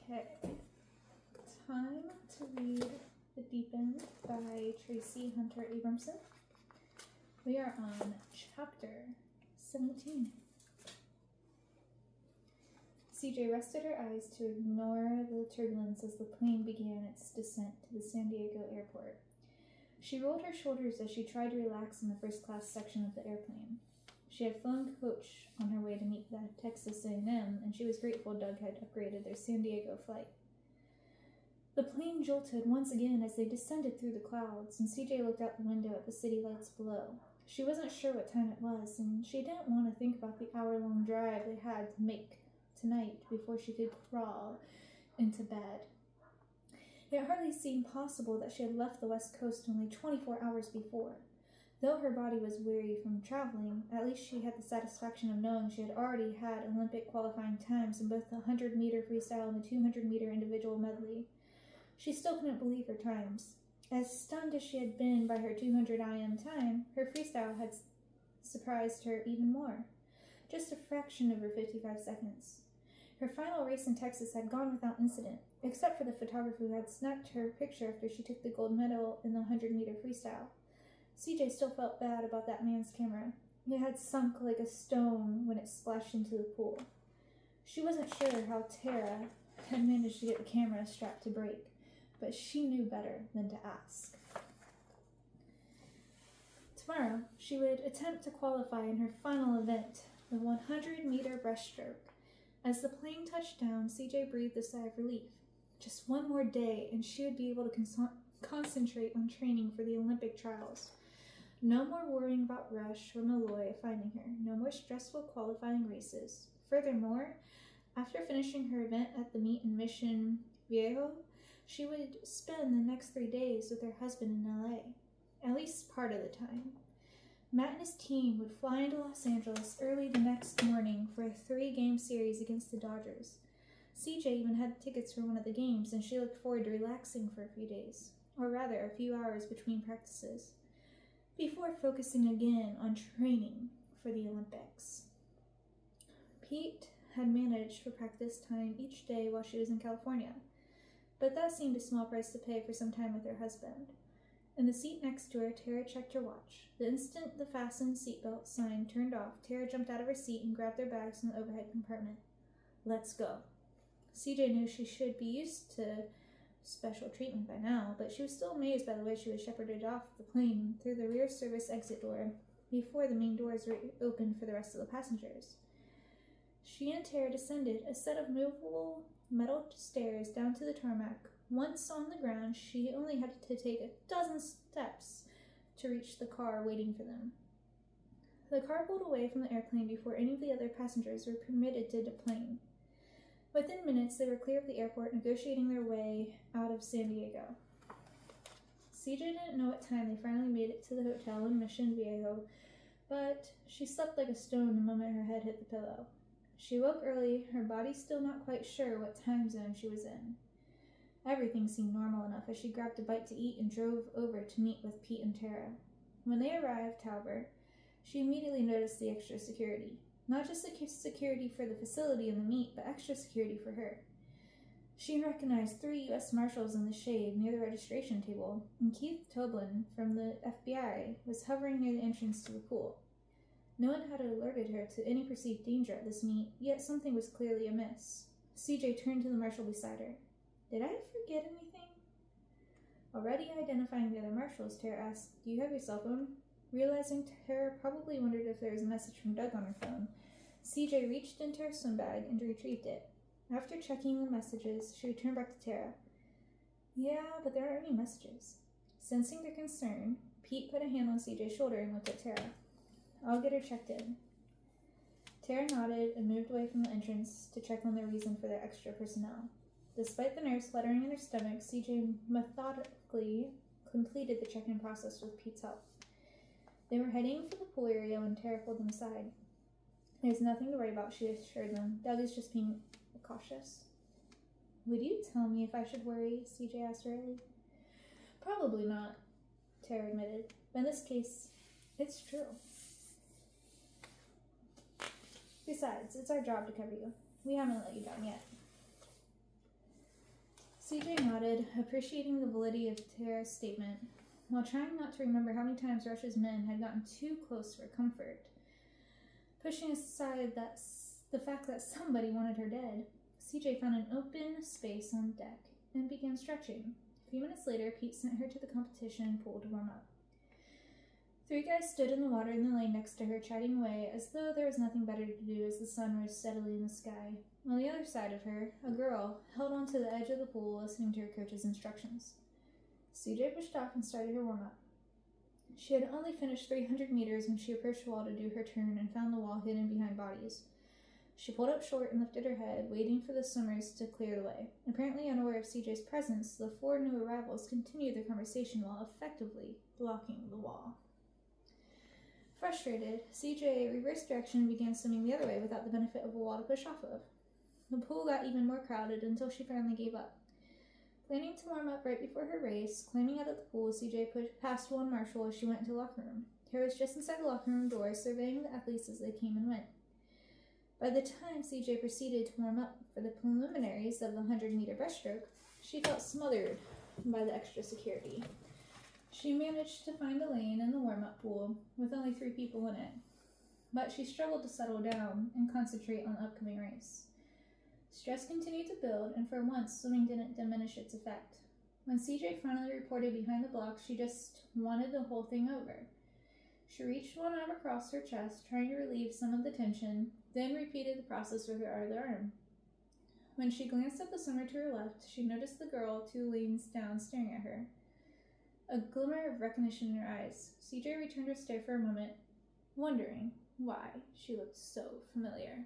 Okay. Time to read The Deep End by Traci Hunter Abramson. We are on chapter 17. CJ rested her eyes to ignore the turbulence as the plane began its descent to the San Diego airport. She rolled her shoulders as she tried to relax in the first-class section of the airplane. She had flown coach on her way to meet the Texas A&M, and she was grateful Doug had upgraded their San Diego flight. The plane jolted once again as they descended through the clouds, and CJ looked out the window at the city lights below. She wasn't sure what time it was, and she didn't want to think about the hour-long drive they had to make tonight before she could crawl into bed. It hardly seemed possible that she had left the West Coast only 24 hours before. Though her body was weary from traveling, at least she had the satisfaction of knowing she had already had Olympic qualifying times in both the 100-meter freestyle and the 200-meter individual medley. She still couldn't believe her times. As stunned as she had been by her 200 IM time, her freestyle had surprised her even more. Just a fraction over 55 seconds. Her final race in Texas had gone without incident, except for the photographer who had snapped her picture after she took the gold medal in the 100-meter freestyle. CJ still felt bad about that man's camera. It had sunk like a stone when it splashed into the pool. She wasn't sure how Tara had managed to get the camera strapped to break, but she knew better than to ask. Tomorrow, she would attempt to qualify in her final event, the 100-meter breaststroke. As the plane touched down, CJ breathed a sigh of relief. Just one more day, and she would be able to concentrate on training for the Olympic trials. No more worrying about Rush or Malloy finding her. No more stressful qualifying races. Furthermore, after finishing her event at the meet in Mission Viejo, she would spend the next 3 days with her husband in LA, at least part of the time. Matt and his team would fly into Los Angeles early the next morning for a 3-game series against the Dodgers. CJ even had tickets for one of the games, and she looked forward to relaxing for a few days, or rather a few hours between practices, before focusing again on training for the Olympics. Pete had managed for practice time each day while she was in California, but that seemed a small price to pay for some time with her husband. In the seat next to her, Tara checked her watch. The instant the fastened seatbelt sign turned off, Tara jumped out of her seat and grabbed their bags from the overhead compartment. Let's go. CJ knew she should be used to special treatment by now, but she was still amazed by the way she was shepherded off the plane through the rear service exit door before the main doors were opened for the rest of the passengers. She and Tara descended a set of movable metal stairs down to the tarmac. Once on the ground, she only had to take a dozen steps to reach the car waiting for them. The car pulled away from the airplane before any of the other passengers were permitted to deplane. Within minutes, they were clear of the airport, negotiating their way out of San Diego. CJ didn't know what time they finally made it to the hotel in Mission Viejo, but she slept like a stone the moment her head hit the pillow. She woke early, her body still not quite sure what time zone she was in. Everything seemed normal enough as she grabbed a bite to eat and drove over to meet with Pete and Tara. When they arrived, however, she immediately noticed the extra security. Not just security for the facility and the meet, but extra security for her. She recognized 3 U.S. Marshals in the shade near the registration table, and Keith Toblin from the FBI was hovering near the entrance to the pool. No one had alerted her to any perceived danger at this meet, yet something was clearly amiss. CJ turned to the marshal beside her. Did I forget anything? Already identifying the other marshals, Tara asked, Do you have your cell phone? Realizing Tara probably wondered if there was a message from Doug on her phone, CJ reached into her swim bag and retrieved it. After checking the messages, she returned back to Tara. Yeah, but there aren't any messages. Sensing their concern, Pete put a hand on CJ's shoulder and looked at Tara. I'll get her checked in. Tara nodded and moved away from the entrance to check on the reason for their extra personnel. Despite the nerves fluttering in her stomach, CJ methodically completed the check-in process with Pete's help. They were heading for the pool area when Tara pulled them aside. There's nothing to worry about, she assured them. Doug is just being cautious. Would you tell me if I should worry? CJ asked hurriedly. Probably not, Tara admitted. But in this case, it's true. Besides, it's our job to cover you. We haven't let you down yet. CJ nodded, appreciating the validity of Tara's statement, while trying not to remember how many times Rush's men had gotten too close for comfort. Pushing aside the fact that somebody wanted her dead, CJ found an open space on deck and began stretching. A few minutes later, Pete sent her to the competition pool to warm up. 3 guys stood in the water in the lane next to her, chatting away as though there was nothing better to do as the sun rose steadily in the sky. On the other side of her, a girl held onto the edge of the pool, listening to her coach's instructions. CJ pushed off and started her warm-up. She had only finished 300 meters when she approached the wall to do her turn and found the wall hidden behind bodies. She pulled up short and lifted her head, waiting for the swimmers to clear the way. Apparently unaware of CJ's presence, the 4 new arrivals continued their conversation while effectively blocking the wall. Frustrated, CJ reversed direction and began swimming the other way without the benefit of a wall to push off of. The pool got even more crowded until she finally gave up. Planning to warm up right before her race, climbing out of the pool, CJ pushed past one marshal as she went into the locker room. Tara was just inside the locker room door, surveying the athletes as they came and went. By the time CJ proceeded to warm up for the preliminaries of the 100-meter breaststroke, she felt smothered by the extra security. She managed to find a lane in the warm-up pool with only 3 people in it, but she struggled to settle down and concentrate on the upcoming race. Stress continued to build, and for once, swimming didn't diminish its effect. When CJ finally reported behind the block, she just wanted the whole thing over. She reached one arm across her chest, trying to relieve some of the tension, then repeated the process with her other arm. When she glanced at the swimmer to her left, she noticed the girl 2 lanes down staring at her. A glimmer of recognition in her eyes. CJ returned her stare for a moment, wondering why she looked so familiar.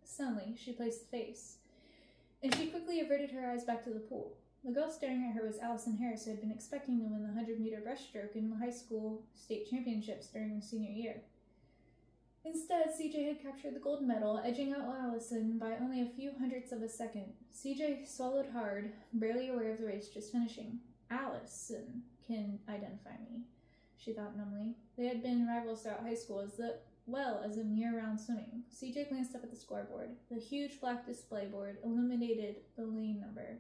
Suddenly, she placed the face, and she quickly averted her eyes back to the pool. The girl staring at her was Allison Harris, who had been expecting to win the 100-meter breaststroke in the high school state championships during her senior year. Instead, CJ had captured the gold medal, edging out Allison by only a few hundredths of a second. CJ swallowed hard, barely aware of the race just finishing. Allison can identify me, she thought numbly. They had been rivals throughout high school as well as in year-round swimming. CJ glanced up at the scoreboard. The huge black display board illuminated the lane number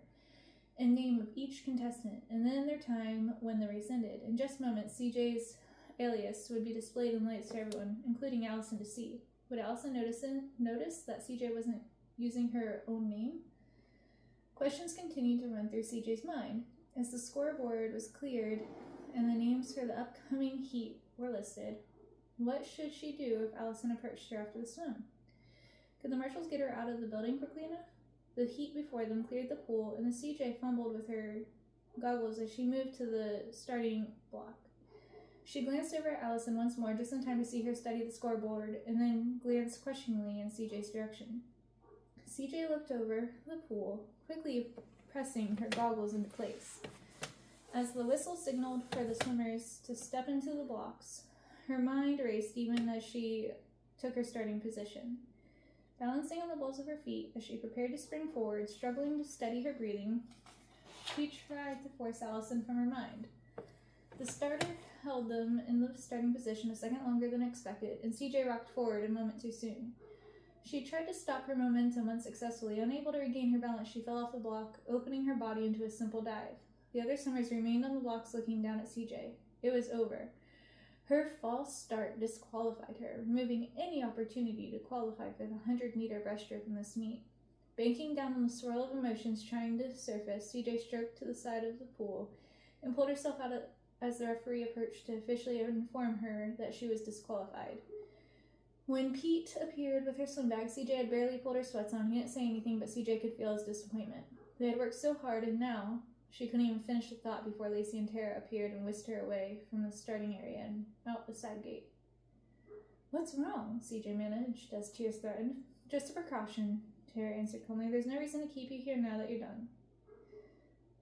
and name of each contestant, and then their time when the race ended. In just moments, CJ's alias would be displayed in lights to everyone, including Allison, to see. Would Allison notice that CJ wasn't using her own name? Questions continued to run through CJ's mind. As the scoreboard was cleared and the names for the upcoming heat were listed, what should she do if Allison approached her after the swim? Could the marshals get her out of the building quickly enough? The heat before them cleared the pool, and the CJ fumbled with her goggles as she moved to the starting block. She glanced over at Allison once more, just in time to see her study the scoreboard, and then glanced questioningly in CJ's direction. CJ looked over the pool, quickly pressing her goggles into place. As the whistle signaled for the swimmers to step into the blocks, her mind raced even as she took her starting position. Balancing on the balls of her feet as she prepared to spring forward, struggling to steady her breathing, she tried to force Allison from her mind. The starter held them in the starting position a second longer than expected, and CJ rocked forward a moment too soon. She tried to stop her momentum unsuccessfully. Unable to regain her balance, she fell off the block, opening her body into a simple dive. The other swimmers remained on the blocks looking down at CJ. It was over. Her false start disqualified her, removing any opportunity to qualify for the 100-meter breaststroke in this meet. Banking down on the swirl of emotions trying to surface, CJ stroked to the side of the pool and pulled herself out as the referee approached to officially inform her that she was disqualified. When Pete appeared with her swim bag, CJ had barely pulled her sweats on. He didn't say anything, but CJ could feel his disappointment. They had worked so hard, and now she couldn't even finish the thought before Lacey and Tara appeared and whisked her away from the starting area and out the side gate. "What's wrong?" CJ managed, as tears threatened. "Just a precaution," Tara answered calmly. "There's no reason to keep you here now that you're done."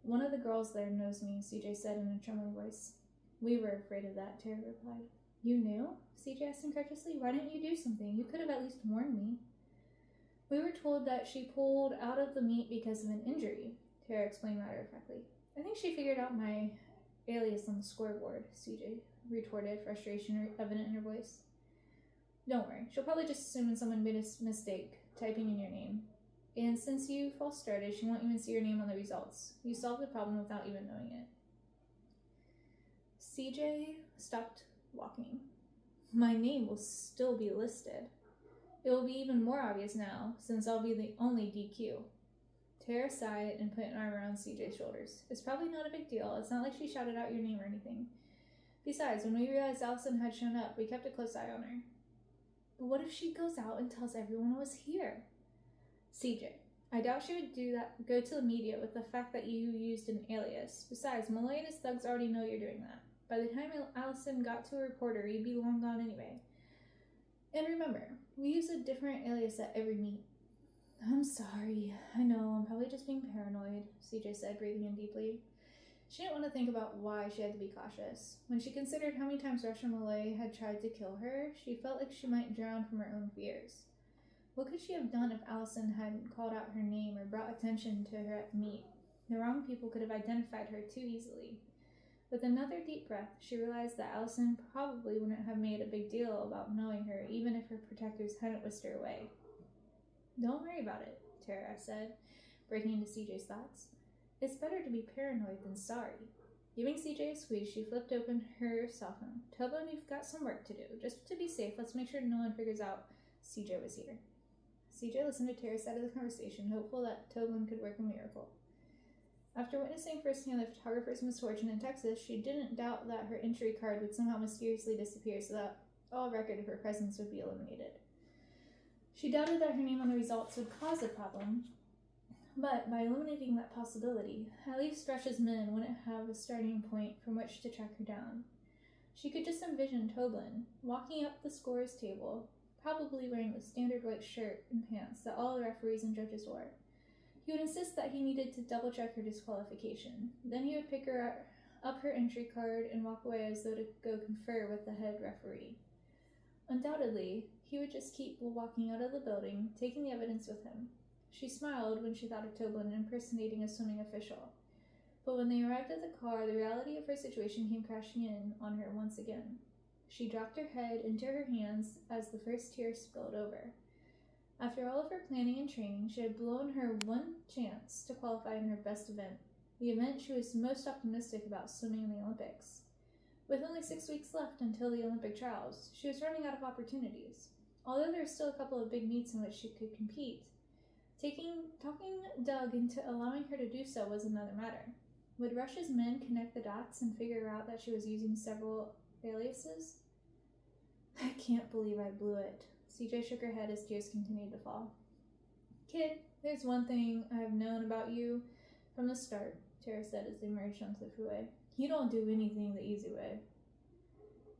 "One of the girls there knows me," CJ said in a trembling voice. "We were afraid of that," Tara replied. "You knew?" CJ asked incredulously. "Why didn't you do something? You could have at least warned me." "We were told that she pulled out of the meet because of an injury," Tara explained matter-of-factly. "I think she figured out my alias on the scoreboard," CJ retorted, frustration evident in her voice. "Don't worry. She'll probably just assume someone made a mistake typing in your name." And since you false started, she won't even see your name on the results. You solved the problem without even knowing it. CJ stopped walking. My name will still be listed. It will be even more obvious now, since I'll be the only DQ. Tara sighed and put an arm around CJ's shoulders. It's probably not a big deal. It's not like she shouted out your name or anything. Besides, when we realized Allison had shown up, we kept a close eye on her. But what if she goes out and tells everyone I was here? CJ, I doubt she would do that. Go to the media with the fact that you used an alias. Besides, Malloy and his thugs already know you're doing that. By the time Allison got to a reporter, you'd be long gone anyway. And remember, we use a different alias at every meet. I'm sorry. I know, I'm probably just being paranoid, CJ said, breathing in deeply. She didn't want to think about why she had to be cautious. When she considered how many times Rush and Malloy had tried to kill her, she felt like she might drown from her own fears. What could she have done if Allison hadn't called out her name or brought attention to her at the meet? The wrong people could have identified her too easily. With another deep breath, she realized that Allison probably wouldn't have made a big deal about knowing her, even if her protectors hadn't whisked her away. Don't worry about it, Tara said, breaking into CJ's thoughts. It's better to be paranoid than sorry. Giving CJ a squeeze, she flipped open her cell phone. Tobin, you've got some work to do. Just to be safe, let's make sure no one figures out CJ was here. CJ listened to Tara's side of the conversation, hopeful that Tobin could work a miracle. After witnessing firsthand the photographer's misfortune in Texas, she didn't doubt that her entry card would somehow mysteriously disappear so that all record of her presence would be eliminated. She doubted that her name on the results would cause a problem, but by eliminating that possibility, at least Rush's men wouldn't have a starting point from which to track her down. She could just envision Tobin walking up the scorer's table, probably wearing the standard white shirt and pants that all the referees and judges wore. He would insist that he needed to double-check her disqualification. Then he would pick her up her entry card and walk away as though to go confer with the head referee. Undoubtedly, he would just keep walking out of the building, taking the evidence with him. She smiled when she thought of Tobin impersonating a swimming official. But when they arrived at the car, the reality of her situation came crashing in on her once again. She dropped her head into her hands as the first tear spilled over. After all of her planning and training, she had blown her one chance to qualify in her best event, the event she was most optimistic about swimming in the Olympics. With only 6 weeks left until the Olympic trials, she was running out of opportunities. Although there were still a couple of big meets in which she could compete, talking Doug into allowing her to do so was another matter. Would Rush's men connect the dots and figure out that she was using several aliases? I can't believe I blew it. CJ shook her head as tears continued to fall. Kid, there's one thing I have known about you from the start, Tara said as they merged onto the freeway. You don't do anything the easy way.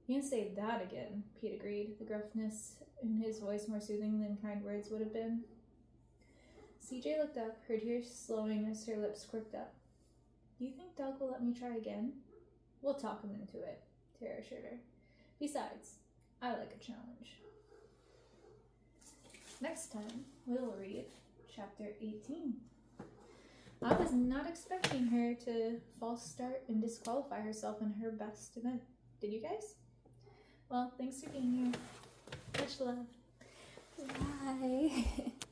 You can say that again, Pete agreed, the gruffness in his voice more soothing than kind words would have been. CJ looked up, her tears slowing as her lips quirked up. Do you think Doug will let me try again? We'll talk him into it, Tara assured her. Besides, I like a challenge. Next time, we'll read Chapter 18. I was not expecting her to false start and disqualify herself in her best event. Did you guys? Well, thanks for being here. Much love. Bye.